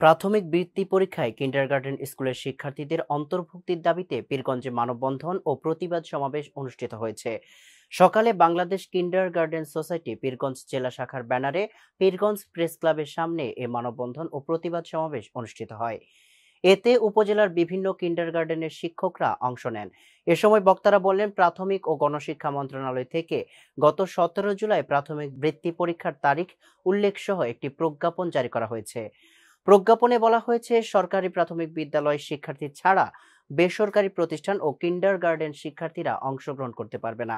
প্রাথমিক বৃত্তি পরীক্ষায় কিন্ডারগার্টেন স্কুলের শিক্ষার্থীদের অন্তর্ভুক্তির দাবিতে পীরগঞ্জে মানববন্ধন ও প্রতিবাদ সমাবেশ অনুষ্ঠিত হয়েছে। সকালে বাংলাদেশ কিন্ডারগার্টেন সোসাইটি পীরগঞ্জ জেলা শাখার ব্যানারে পীরগঞ্জ প্রেস ক্লাবের সামনে এ মানববন্ধন ও প্রতিবাদ সমাবেশ অনুষ্ঠিত হয়। এতে উপজেলার বিভিন্ন কিন্ডারগার্টেনের শিক্ষকরা অংশ নেন। এ সময় বক্তারা বললেন, প্রাথমিক ও গণশিক্ষা মন্ত্রণালয় থেকে গত 17 জুলাই প্রাথমিক বৃত্তি পরীক্ষার তারিখ উল্লেখ সহ একটি প্রজ্ঞাপন জারি করা হয়েছে। প্রজ্ঞাপনে বলা হয়েছে, সরকারি প্রাথমিক বিদ্যালয় শিক্ষার্থী ছাড়া বেসরকারি প্রতিষ্ঠান ও কিন্ডারগার্টেন শিক্ষার্থীরা অংশগ্রহণ করতে পারবে না।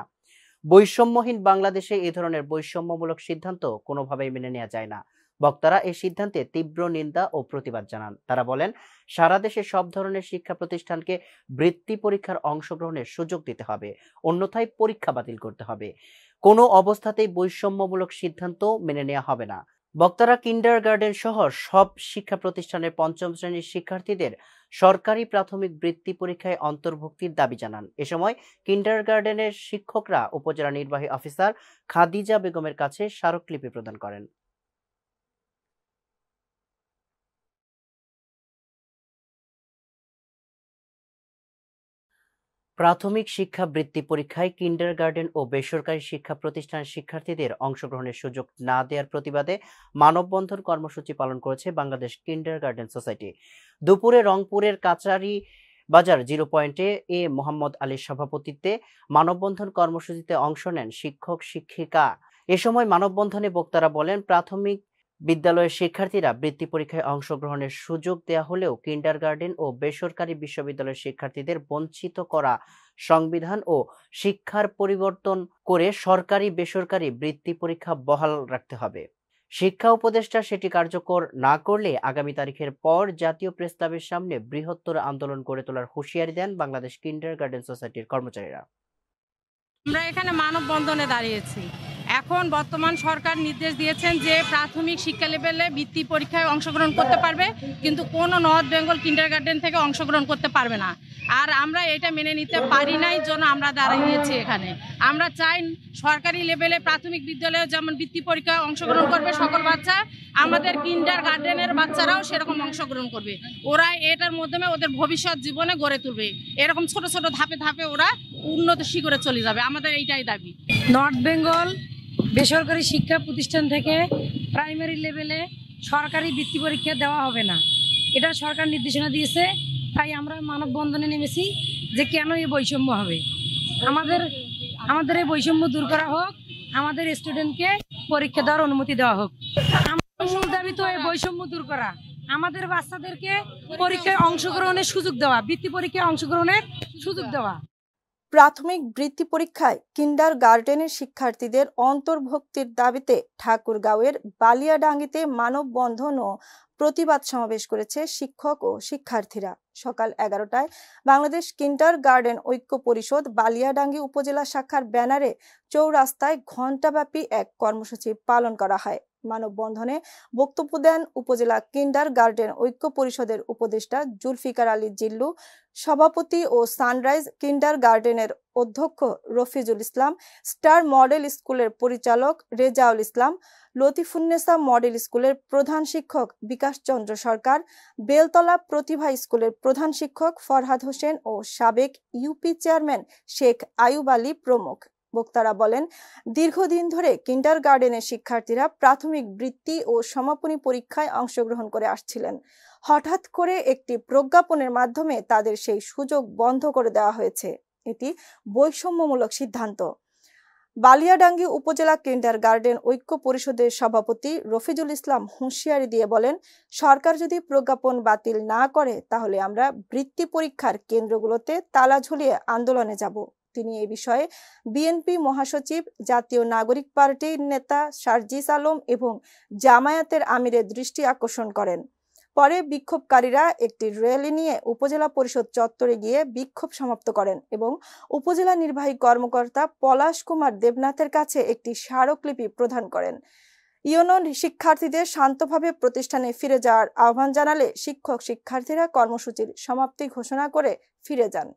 বৈষম্যহীন বাংলাদেশে এ ধরনের বৈষম্যমূলক সিদ্ধান্ত কোনোভাবেই মেনে নেওয়া যায় না। বক্তারা এই সিদ্ধান্তে তীব্র নিন্দা ও প্রতিবাদ জানান। তারা বলেন, সারা দেশে সব ধরনের শিক্ষা প্রতিষ্ঠানকে বৃত্তি পরীক্ষার অংশগ্রহণের সুযোগ দিতে হবে, অন্যথায় পরীক্ষা বাতিল করতে হবে। কোনো অবস্থাতেই বৈষম্যমূলক সিদ্ধান্ত মেনে নেওয়া হবে না। বক্তারা কিন্ডারগার্টেন সহ সব শিক্ষা প্রতিষ্ঠানের পঞ্চম শ্রেণীর শিক্ষার্থীদের সরকারি প্রাথমিক বৃত্তি পরীক্ষায় অন্তর্ভুক্তির দাবি জানান। এ সময় কিন্ডারগার্টেনের শিক্ষকরা উপজেলা নির্বাহী অফিসার খাদিজা বেগমের কাছে স্মারকলিপি প্রদান করেন। প্রাথমিক শিক্ষা বৃত্তি পরীক্ষায় কিন্ডারগার্টেন ও বেসরকারি শিক্ষা প্রতিষ্ঠানের শিক্ষার্থীদের অংশগ্রহণের সুযোগ না দেওয়ার প্রতিবাদে মানববন্ধন কর্মসূচি পালন করেছে বাংলাদেশ কিন্ডারগার্টেন সোসাইটি। দুপুরে রংপুরের কাচারি বাজার 0 পয়েন্টে মোহাম্মদ আলীর সভাপতিত্বে মানববন্ধন কর্মসূচিতে অংশ নেন শিক্ষক শিক্ষিকা। এ সময় মানববন্ধনে বক্তারা বলেন, প্রাথমিক বিদ্যালয়ের শিক্ষার্থীরা বৃত্তি পরীক্ষায় অংশগ্রহণের সুযোগ দেয়া হলেও কিন্ডারগার্টেন ও বেসরকারি বিশ্ববিদ্যালয়ের শিক্ষার্থীদের বঞ্চিত করা সংবিধান ও শিক্ষার পরিবর্তন করে সরকারি বেসরকারি বৃত্তি পরীক্ষা বহাল রাখতে হবে। শিক্ষা উপদেষ্টা সেটি কার্যকর না করলে আগামী তারিখের পর জাতীয় প্রেস ক্লাবের সামনে বৃহত্তর আন্দোলন গড়ে তোলার হুঁশিয়ারি দেন বাংলাদেশ কিন্ডারগার্টেন সোসাইটির কর্মচারীরা। আমরা এখানে মানববন্ধনে দাঁড়িয়েছি। এখন বর্তমান সরকার নির্দেশ দিয়েছেন যে প্রাথমিক শিক্ষা লেভেলে বৃত্তি পরীক্ষায় অংশগ্রহণ করতে পারবে, কিন্তু কোনো নর্থ বেঙ্গল কিন্ডারগার্টেন থেকে অংশগ্রহণ করতে পারবে না। আর আমরা এটা মেনে নিতে পারি নাই, জন্য আমরা দাঁড়িয়েছি এখানে। আমরা চাই সরকারি লেভেলে প্রাথমিক বিদ্যালয়ে যেমন বৃত্তি পরীক্ষায় অংশগ্রহণ করবে সকল বাচ্চা, আমাদের কিন্ডারগার্টেনের বাচ্চারাও সেরকম অংশগ্রহণ করবে। ওরা এটার মাধ্যমে ওদের ভবিষ্যৎ জীবনে গড়ে তুলবে। এরকম ছোট ছোট ধাপে ধাপে ওরা উন্নত শিখরে চলে যাবে। আমাদের এইটাই দাবি। নর্থ বেঙ্গল বেসরকারি শিক্ষা প্রতিষ্ঠান থেকে প্রাইমারি লেভেলে সরকারি বৃত্তি পরীক্ষা দেওয়া হবে না, এটা সরকার নির্দেশনা দিয়েছে। তাই আমরা মানববন্ধনে নেমেছি যে কেন এই বৈষম্য হবে। আমাদের এই বৈষম্য দূর করা হোক, আমাদের স্টুডেন্টকে পরীক্ষা দেওয়ার অনুমতি দেওয়া হোক। আমাদের মূল দাবি তো এই বৈষম্য দূর করা, আমাদের বাচ্চাদেরকে পরীক্ষায় অংশগ্রহণের সুযোগ দেওয়া, বৃত্তি পরীক্ষায় অংশগ্রহণের সুযোগ দেওয়া। প্রাথমিক বৃত্তি পরীক্ষায় কিন্ডারগার্টেনের শিক্ষার্থীদের অন্তর্ভুক্তির দাবিতে ঠাকুরগাঁওয়ের বালিয়াডাঙ্গিতে মানববন্ধন ও প্রতিবাদ সমাবেশ করেছে শিক্ষক ও শিক্ষার্থীরা। সকাল 11টায় বাংলাদেশ কিন্ডারগার্টেন ঐক্য পরিষদ বালিয়াডাঙ্গি উপজেলা শাখার ব্যানারে চৌরাস্তায় ঘণ্টাব্যাপী এক কর্মসূচি পালন করা হয়। মানববন্ধনে বক্তব্য দেন উপজেলা কিন্ডারগার্টেন ঐক্য পরিষদের উপদেষ্টা জুলফিকার আলী জিল্লু, সভাপতি ও সানরাইজ কিন্ডারগার্টেনের অধ্যক্ষ রফিজুল ইসলাম, স্টার মডেল স্কুলের পরিচালক রেজাউল ইসলাম, লতিফুন্নেসা মডেল স্কুলের প্রধান শিক্ষক বিকাশ চন্দ্র সরকার, বেলতলা প্রতিভা স্কুলের প্রধান শিক্ষক ফরহাদ হোসেন ও সাবেক ইউপি চেয়ারম্যান শেখ আয়ুব আলী প্রমুখ। বক্তারা বলেন, দীর্ঘদিন ধরে কিন্ডারগার্টেনের শিক্ষার্থীরা প্রাথমিক বৃত্তি ও সমাপনী পরীক্ষায় অংশগ্রহণ করে আসছিলেন। হঠাৎ করে একটি প্রজ্ঞাপনের মাধ্যমে তাদের সেই সুযোগ বন্ধ করে দেওয়া হয়েছে। এটি বৈষম্যমূলক সিদ্ধান্ত। বালিয়াডাঙ্গি উপজেলা কিন্ডারগার্টেন ঐক্য পরিষদের সভাপতি রফিজুল ইসলাম হুঁশিয়ারি দিয়ে বলেন, সরকার যদি প্রজ্ঞাপন বাতিল না করে তাহলে আমরা বৃত্তি পরীক্ষার কেন্দ্রগুলোতে তালা ঝুলিয়ে আন্দোলনে যাব। তিনি এই বিষয়ে বিএনপি মহাসচিব, জাতীয় নাগরিক পার্টির নেতা সার্জিস আলম এবং জামায়াতের আমিরের দৃষ্টি আকর্ষণ করেন। পরে বিক্ষোভকারীরা একটি র্যালি নিয়ে উপজেলা পরিষদ চত্বরে গিয়ে বিক্ষোভ সমাপ্ত করেন এবং উপজেলা নির্বাহী কর্মকর্তা পলাশ কুমার দেবনাথের কাছে একটি স্মারকলিপি প্রদান করেন। ইউনিয়ন শিক্ষার্থীদের শান্তভাবে প্রতিষ্ঠানে ফিরে যাওয়ার আহ্বান জানালে শিক্ষক শিক্ষার্থীরা কর্মসূচির সমাপ্তি ঘোষণা করে ফিরে যান।